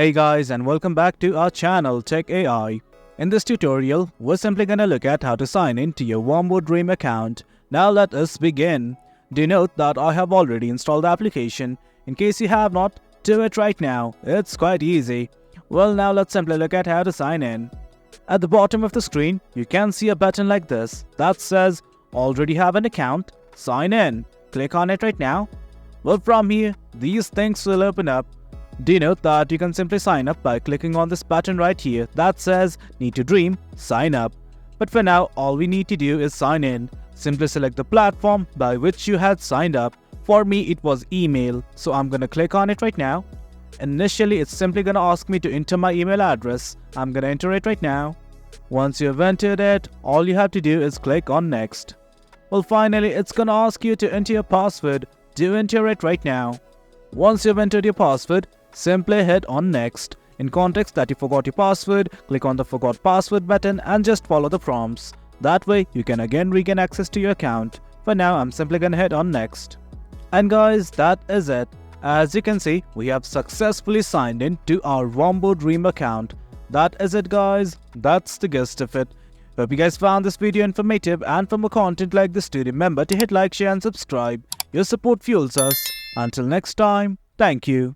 Hey guys, and welcome back to our channel Tech AI. In this tutorial, we're simply gonna look at how to sign into your Wombo Dream account. Now let us begin. Do note that I have already installed the application. In case you have not, do it right now. It's quite easy. Well, now let's simply look at how to sign in. At the bottom of the screen, you can see a button like this that says already have an account, sign in. Click on it right now. Well, from here, these things will open up. Do note that you can simply sign up by clicking on this button right here that says need to dream, sign up. But for now, all we need to do is sign in. Simply select the platform by which you had signed up. For me, it was email, so I'm gonna click on it right now. Initially, it's simply gonna ask me to enter my email address. I'm gonna enter it right now. Once you've entered it, all you have to do is click on next. Well, finally, it's gonna ask you to enter your password. Do enter it right now. Once you've entered your password, simply hit on next. In context that you forgot your password, click on the forgot password button and just follow the prompts. That way you can again regain access to your account. For now, I'm simply gonna hit on next. And guys, that is it. As you can see, we have successfully signed in to our Wombo Dream account. That is it guys, that's the gist of it. Hope you guys found this video informative, and for more content like this, do remember to hit like, share and subscribe. Your support fuels us. Until next time, thank you.